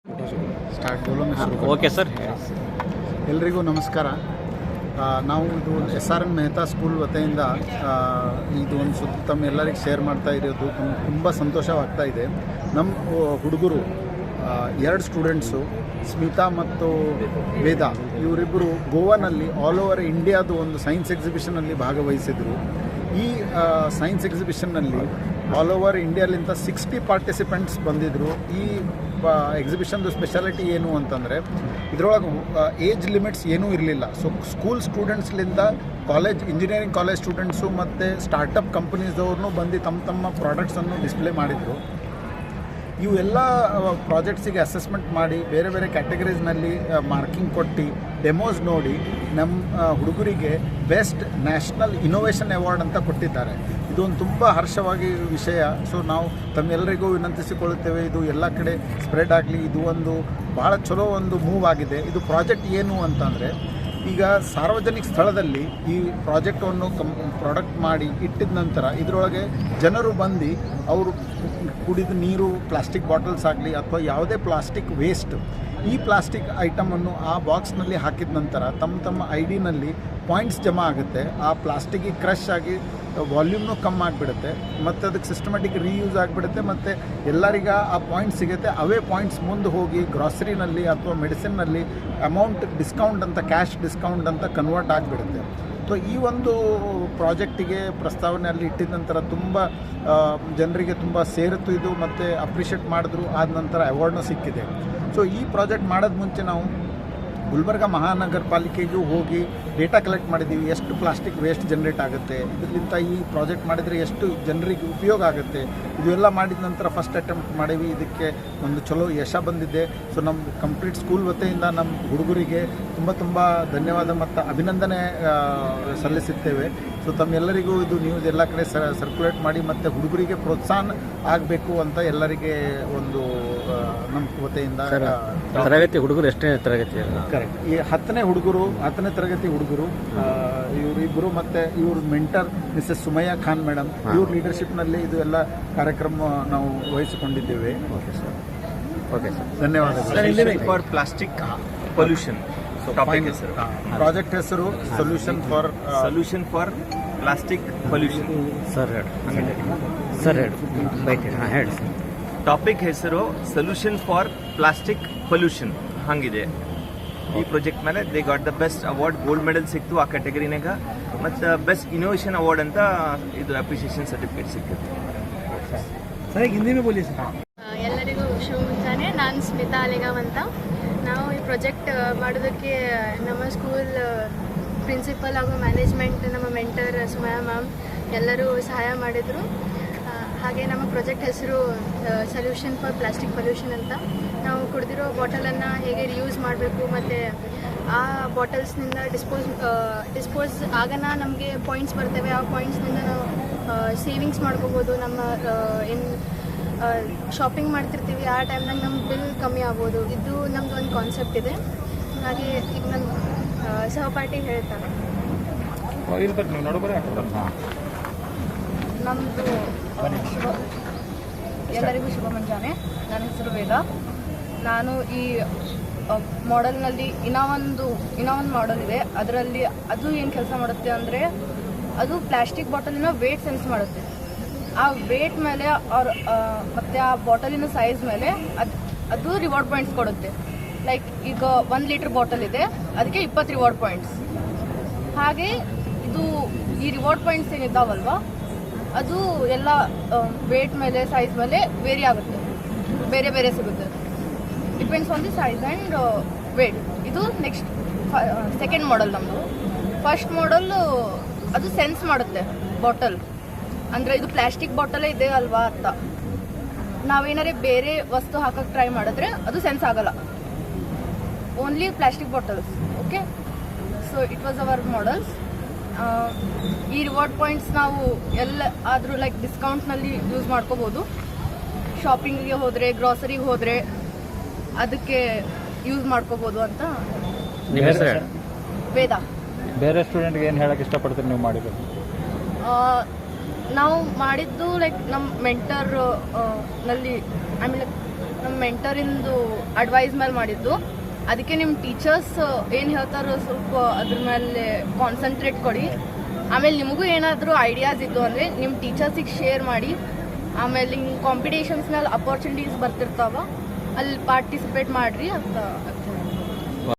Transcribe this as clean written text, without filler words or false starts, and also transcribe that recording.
Start ಬೋಲೋ okay sir. ಎಲ್ರಿಗೂ ನಮಸ್ಕಾರ. ನಾವು ಇದು SRN ಮೆಹ್ತಾ ಸ್ಕೂಲ್ ವತಿಯಿಂದ ಇದು ಒಂದು ಸುತ್ತ ತಮ್ಮೆಲ್ಲರಿಗೆ ಶೇರ್ ಮಾಡ್ತಾ ಇರೋದು ತುಂಬ ಸಂತೋಷವಾಗ್ತಾ ಇದೆ. ನಮ್ಮ ಹುಡುಗರು 2 ಸ್ಟೂಡೆಂಟ್ಸು ಸ್ಮಿತಾ ಮತ್ತು ವೇದ ಇವರಿಬ್ಬರು ಗೋವಾನಲ್ಲಿ ಆಲ್ ಓವರ್ ಇಂಡಿಯಾದು ಒಂದು ಸೈನ್ಸ್ ಎಕ್ಸಿಬಿಷನಲ್ಲಿ ಭಾಗವಹಿಸಿದರು. ಈ ಸೈನ್ಸ್ ಎಕ್ಸಿಬಿಷನ್ನಲ್ಲಿ ಆಲ್ ಓವರ್ ಇಂಡಿಯಾಲಿಂದ 60 ಪಾರ್ಟಿಸಿಪೆಂಟ್ಸ್ ಬಂದಿದ್ದರು. ಈ ಎಕ್ಸಿಬಿಷನ್ದು ಸ್ಪೆಷಾಲಿಟಿ ಏನು ಅಂತಂದರೆ ಇದರೊಳಗೆ ಏಜ್ ಲಿಮಿಟ್ಸ್ ಏನೂ ಇರಲಿಲ್ಲ. ಸೊ ಸ್ಕೂಲ್ ಸ್ಟೂಡೆಂಟ್ಸ್ಲಿಂದ ಇಂಜಿನಿಯರಿಂಗ್ ಕಾಲೇಜ್ ಸ್ಟೂಡೆಂಟ್ಸು ಮತ್ತು ಸ್ಟಾರ್ಟಪ್ ಕಂಪನೀಸ್ದವ್ರನ್ನೂ ಬಂದು ತಮ್ಮ ಪ್ರಾಡಕ್ಟ್ಸನ್ನು ಡಿಸ್ಪ್ಲೇ ಮಾಡಿದರು. ಇವೆಲ್ಲ ಪ್ರಾಜೆಕ್ಟ್ಸಿಗೆ ಅಸೆಸ್ಮೆಂಟ್ ಮಾಡಿ ಬೇರೆ ಬೇರೆ ಕ್ಯಾಟಗರೀಸ್ನಲ್ಲಿ ಮಾರ್ಕಿಂಗ್ ಕೊಟ್ಟು ಡೆಮೋಸ್ ನೋಡಿ ನಮ್ಮ ಹುಡುಗರಿಗೆ ಬೆಸ್ಟ್ ನ್ಯಾಷನಲ್ ಇನೋವೇಷನ್ ಅವಾರ್ಡ್ ಅಂತ ಕೊಟ್ಟಿದ್ದಾರೆ. ಇದೊಂದು ತುಂಬ ಹರ್ಷವಾಗಿ ವಿಷಯ. ಸೊ ನಾವು ತಮ್ಮೆಲ್ಲರಿಗೂ ವಿನಂತಿಸಿಕೊಳ್ಳುತ್ತೇವೆ, ಇದು ಎಲ್ಲ ಕಡೆ ಸ್ಪ್ರೆಡ್ ಆಗಲಿ. ಇದು ಒಂದು ಭಾಳ ಚಲೋ ಒಂದು ಮೂವ್ ಆಗಿದೆ. ಇದು ಪ್ರಾಜೆಕ್ಟ್ ಏನು ಅಂತಂದರೆ, ಈಗ ಸಾರ್ವಜನಿಕ ಸ್ಥಳದಲ್ಲಿ ಈ ಪ್ರಾಜೆಕ್ಟನ್ನು ಪ್ರಾಡಕ್ಟ್ ಮಾಡಿ ಇಟ್ಟಿದ ನಂತರ ಇದರೊಳಗೆ ಜನರು ಬಂದು ಅವರು ಕುಡಿದ ನೀರು, ಪ್ಲಾಸ್ಟಿಕ್ ಬಾಟಲ್ಸ್ ಆಗಲಿ ಅಥವಾ ಯಾವುದೇ ಪ್ಲಾಸ್ಟಿಕ್ ವೇಸ್ಟ್, ಈ ಪ್ಲಾಸ್ಟಿಕ್ ಐಟಮನ್ನು ಆ ಬಾಕ್ಸ್ನಲ್ಲಿ ಹಾಕಿದ ನಂತರ ತಮ್ಮ ID-ನಲ್ಲಿ ಪಾಯಿಂಟ್ಸ್ ಜಮಾ ಆಗುತ್ತೆ. ಆ ಪ್ಲಾಸ್ಟಿಕ್ಕಿಗೆ ಕ್ರಷ್ ಆಗಿ ವಾಲ್ಯೂಮ್ನೂ ಕಮ್ಮಿ ಆಗಿಬಿಡುತ್ತೆ ಮತ್ತು ಅದಕ್ಕೆ ಸಿಸ್ಟಮೆಟಿಕ್ ರೀಯೂಸ್ ಆಗಿಬಿಡುತ್ತೆ ಮತ್ತು ಎಲ್ಲರಿಗ ಆ ಪಾಯಿಂಟ್ಸ್ ಸಿಗುತ್ತೆ. ಅವೇ ಪಾಯಿಂಟ್ಸ್ ಮುಂದೆ ಹೋಗಿ ಗ್ರಾಸರಿನಲ್ಲಿ ಅಥವಾ ಮೆಡಿಸಿನ್ನಲ್ಲಿ ಅಮೌಂಟ್ ಡಿಸ್ಕೌಂಟ್ ಅಂತ, ಕ್ಯಾಶ್ ಡಿಸ್ಕೌಂಟ್ ಅಂತ ಕನ್ವರ್ಟ್ ಆಗಿಬಿಡುತ್ತೆ. ಸೊ ಈ ಒಂದು ಪ್ರಾಜೆಕ್ಟಿಗೆ ಪ್ರಸ್ತಾವನೆಯಲ್ಲಿ ಇಟ್ಟಿದ ನಂತರ ತುಂಬ ಜನರಿಗೆ ತುಂಬ ಸೇರಿತು ಇದು ಮತ್ತು ಅಪ್ರಿಷಿಯೇಟ್ ಮಾಡಿದ್ರು. ಆದ ನಂತರ ಅವಾರ್ಡ್ನೂ ಸಿಕ್ಕಿದೆ. ಸೊ ಈ ಪ್ರಾಜೆಕ್ಟ್ ಮಾಡೋದು ಮುಂಚೆ ನಾವು ಗುಲ್ಬರ್ಗ ಮಹಾನಗರ ಪಾಲಿಕೆಗೂ ಹೋಗಿ ಡೇಟಾ ಕಲೆಕ್ಟ್ ಮಾಡಿದ್ದೀವಿ. ಎಷ್ಟು ಪ್ಲಾಸ್ಟಿಕ್ ವೇಸ್ಟ್ ಜನ್ರೇಟ್ ಆಗುತ್ತೆ, ಇದರಿಂದ ಈ ಪ್ರಾಜೆಕ್ಟ್ ಮಾಡಿದರೆ ಎಷ್ಟು ಜನರಿಗೆ ಉಪಯೋಗ ಆಗುತ್ತೆ, ಇದೆಲ್ಲ ಮಾಡಿದ ನಂತರ ಫಸ್ಟ್ ಅಟೆಂಪ್ಟ್ ಮಾಡೀವಿ. ಇದಕ್ಕೆ ಒಂದು ಚಲೋ ಯಶ ಬಂದಿದೆ. ಸೊ ನಮ್ಮ ಕಂಪ್ಲೀಟ್ ಸ್ಕೂಲ್ ವತಿಯಿಂದ ನಮ್ಮ ಹುಡುಗರಿಗೆ ತುಂಬ ಧನ್ಯವಾದ ಮತ್ತು ಅಭಿನಂದನೆ ಸಲ್ಲಿಸುತ್ತೇವೆ. ಸೊ ತಮ್ಮೆಲ್ಲರಿಗೂ ಇದು ನ್ಯೂಸ್ ಎಲ್ಲ ಕಡೆ ಸರ್ಕ್ಯುಲೇಟ್ ಮಾಡಿ ಮತ್ತು ಹುಡುಗರಿಗೆ ಪ್ರೋತ್ಸಾಹ ಆಗಬೇಕು ಅಂತ ಎಲ್ಲರಿಗೆ ಒಂದು ನಮ್ಮ ವತಿಯಿಂದ. ತರಗತಿ ಹುಡುಗರು ಎಷ್ಟನೇ ತರಗತಿ? ಕರೆಕ್ಟ್. ಈ 10ನೇ ತರಗತಿ ಹುಡುಗರು ಇವರಿಬ್ಬರು ಮತ್ತು ಇವ್ರ mentor Mrs Sumayya Khan madam, ಇವ್ರ ಲೀಡರ್ಶಿಪ್ನಲ್ಲಿ ಇದು ಎಲ್ಲ ಕಾರ್ಯಕ್ರಮ ನಾವು ವಹಿಸಿಕೊಂಡಿದ್ದೇವೆ. Okay sir. ಓಕೆ ಸರ್, ಧನ್ಯವಾದಗಳು. ಫಾರ್ ಪ್ಲಾಸ್ಟಿಕ್ ಪೊಲ್ಯೂಷನ್ ಪ್ರಾಜೆಕ್ಟ್ ಹೆಸರು solution for plastic pollution. Sir ಹೇಳಿ. ಟಾಪಿಕ್ ಹೆಸರು ಸೊಲ್ಯೂಷನ್ ಫಾರ್ ಪ್ಲಾಸ್ಟಿಕ್ ಪೊಲ್ಯೂಷನ್ ಹಂಗಿದೆ. ಈ ಪ್ರಾಜೆಕ್ಟ್ ಮೇಲೆ they got the best award, gold medal ಸಿಕ್ತು ಆ ಕ್ಯಾಟಗರಿನಾಗ, ಮತ್ತು ಬೆಸ್ಟ್ ಇನೋವೇಷನ್ ಅವಾರ್ಡ್ ಅಂತ ಇದು ಅಪ್ರಿಸಿಯೇಷನ್ ಸರ್ಟಿಫಿಕೇಟ್ ಸಿಕ್ಕಿತ್ತು. ಎಲ್ಲರಿಗೂ ಶುಭ ಮುಂಜಾನೆ. ನಾನು ಸ್ಮಿತಾ ಅಲೆಗಾವ್ ಅಂತ. ನಾವು ಈ ಪ್ರಾಜೆಕ್ಟ್ ಮಾಡೋದಕ್ಕೆ ನಮ್ಮ ಸ್ಕೂಲ್ ಪ್ರಿನ್ಸಿಪಲ್ ಹಾಗೂ ಮ್ಯಾನೇಜ್ಮೆಂಟ್, ನಮ್ಮ ಮೆಂಟರ್ ಸುಮಯ್ಯ ಮ್ಯಾಮ್ ಎಲ್ಲರೂ ಸಹಾಯ ಮಾಡಿದರು. ಹಾಗೆ ನಮ್ಮ ಪ್ರಾಜೆಕ್ಟ್ ಹೆಸರು ಸೊಲ್ಯೂಷನ್ ಫಾರ್ ಪ್ಲಾಸ್ಟಿಕ್ ಪೊಲ್ಯೂಷನ್ ಅಂತ. ನಾವು ಕುಡಿದಿರೋ ಬಾಟಲನ್ನು ಹೇಗೆ ರಿಯೂಸ್ ಮಾಡಬೇಕು ಮತ್ತು ಆ ಬಾಟಲ್ಸ್ನಿಂದ ಡಿಸ್ಪೋಸ್ ಆಗನ ನಮಗೆ ಪಾಯಿಂಟ್ಸ್ ಬರ್ತವೆ. ಆ ಪಾಯಿಂಟ್ಸ್ನಿಂದ ನಾವು ಸೇವಿಂಗ್ಸ್ ಮಾಡ್ಕೋಬೋದು. ನಮ್ಮ ಏನು ಶಾಪಿಂಗ್ ಮಾಡ್ತಿರ್ತೀವಿ ಆ ಟೈಮ್ನಾಗ ನಮ್ಮ ಬಿಲ್ ಕಮ್ಮಿ ಆಗ್ಬೋದು. ಇದು ನಮ್ಮದು ಒಂದು ಕಾನ್ಸೆಪ್ಟ್ ಇದೆ. ಹಾಗೆ ಈಗ ನನ್ನ ಸಹಪಾಠಿ ಹೇಳ್ತಾರೆ. ನಮ್ಮದು ಎಲ್ಲರಿಗೂ ಶುಭ ಮುಂಜಾನೆ. ನನ್ನ ಹೆಸರು ವೇದ. ನಾನು ಈ ಮಾಡೆಲ್ನಲ್ಲಿ ಇನ್ನೂ ಒಂದು ಮಾಡೆಲ್ ಇದೆ. ಅದರಲ್ಲಿ ಅದು ಏನು ಕೆಲಸ ಮಾಡುತ್ತೆ ಅಂದರೆ, ಅದು ಪ್ಲಾಸ್ಟಿಕ್ ಬಾಟಲಿನ ವೇಟ್ ಸೆನ್ಸ್ ಮಾಡುತ್ತೆ. ಆ ವೇಟ್ ಮೇಲೆ ಮತ್ತು ಆ ಬಾಟಲಿನ ಸೈಜ್ ಮೇಲೆ ಅದು ರಿವಾರ್ಡ್ ಪಾಯಿಂಟ್ಸ್ ಕೊಡುತ್ತೆ. ಲೈಕ್ ಈಗ 1 ಲೀಟರ್ ಬಾಟಲ್ ಇದೆ, ಅದಕ್ಕೆ 20 ರಿವಾರ್ಡ್ ಪಾಯಿಂಟ್ಸ್. ಹಾಗೆ ಈ ರಿವಾರ್ಡ್ ಪಾಯಿಂಟ್ಸ್ ಏನಿದ್ದಾವಲ್ವ, ಅದು ಎಲ್ಲ ವೇಟ್ ಮೇಲೆ ಸೈಜ್ ಮೇಲೆ ವೇರಿ ಆಗುತ್ತೆ, ಬೇರೆ ಬೇರೆ ಸಿಗುತ್ತೆ. Depends on the size and weight. ಇದು ನೆಕ್ಸ್ಟ್ ಸೆಕೆಂಡ್ ಮಾಡೆಲ್ ನಮ್ಮದು. ಫಸ್ಟ್ ಮಾಡೆಲ್ ಅದು ಸೆನ್ಸ್ ಮಾಡುತ್ತೆ ಬಾಟಲ್, ಅಂದರೆ ಇದು ಪ್ಲಾಸ್ಟಿಕ್ ಬಾಟಲೇ ಇದೆ ಅಲ್ವಾ ಅಂತ. ನಾವೇನಾರೇ ಬೇರೆ ವಸ್ತು ಹಾಕಕ್ಕೆ ಟ್ರೈ ಮಾಡಿದ್ರೆ ಅದು ಸೆನ್ಸ್ ಆಗಲ್ಲ, only plastic bottles. Okay, so it was our models. ಈ ರಿವಾರ್ಡ್ ಪಾಯಿಂಟ್ಸ್ ನಾವು ಎಲ್ಲ ಆದರೂ ಲೈಕ್ ಡಿಸ್ಕೌಂಟ್ನಲ್ಲಿ ಯೂಸ್ ಮಾಡ್ಕೋಬೋದು. ಶಾಪಿಂಗಿಗೆ ಹೋದರೆ, ಗ್ರಾಸರಿಗೆ ಹೋದರೆ ಅದಕ್ಕೆ ಯೂಸ್ ಮಾಡ್ಕೋಬೋದು ಅಂತ. ವೇದ. ಬೇರೆ ಸ್ಟೂಡೆಂಟ್ಗೆ ಏನು ಹೇಳಕ್ಕೆ ಇಷ್ಟಪಡ್ತೀರಿ ನೀವು ಮಾಡಿರೋದು? ನಾವು ಮಾಡಿದ್ದು ಲೈಕ್ ನಮ್ಮ ಮೆಂಟರ್ ನಲ್ಲಿ, ಆಮೇಲೆ ನಮ್ಮ ಮೆಂಟರಿಂದು ಅಡ್ವೈಸ್ ಮೇಲೆ ಮಾಡಿದ್ದು. ಅದಕ್ಕೆ ನಿಮ್ಮ ಟೀಚರ್ಸ್ ಏನು ಹೇಳ್ತಾರೋ ಸ್ವಲ್ಪ ಅದ್ರ ಮೇಲೆ ಕಾನ್ಸಂಟ್ರೇಟ್ ಕೊಡಿ. ಆಮೇಲೆ ನಿಮಗೂ ಏನಾದರೂ ಐಡಿಯಾಸ್ ಇದ್ದು ಅಂದರೆ ನಿಮ್ಮ ಟೀಚರ್ಸಿಗೆ ಶೇರ್ ಮಾಡಿ. ಆಮೇಲೆ ಹಿಂಗೆ ಕಾಂಪಿಟೇಷನ್ಸ್ನಲ್ಲಿ ಅಪರ್ಚುನಿಟೀಸ್ ಬರ್ತಿರ್ತಾವ, ಅಲ್ಲಿ ಪಾರ್ಟಿಸಿಪೇಟ್ ಮಾಡಿರಿ ಅಂತ.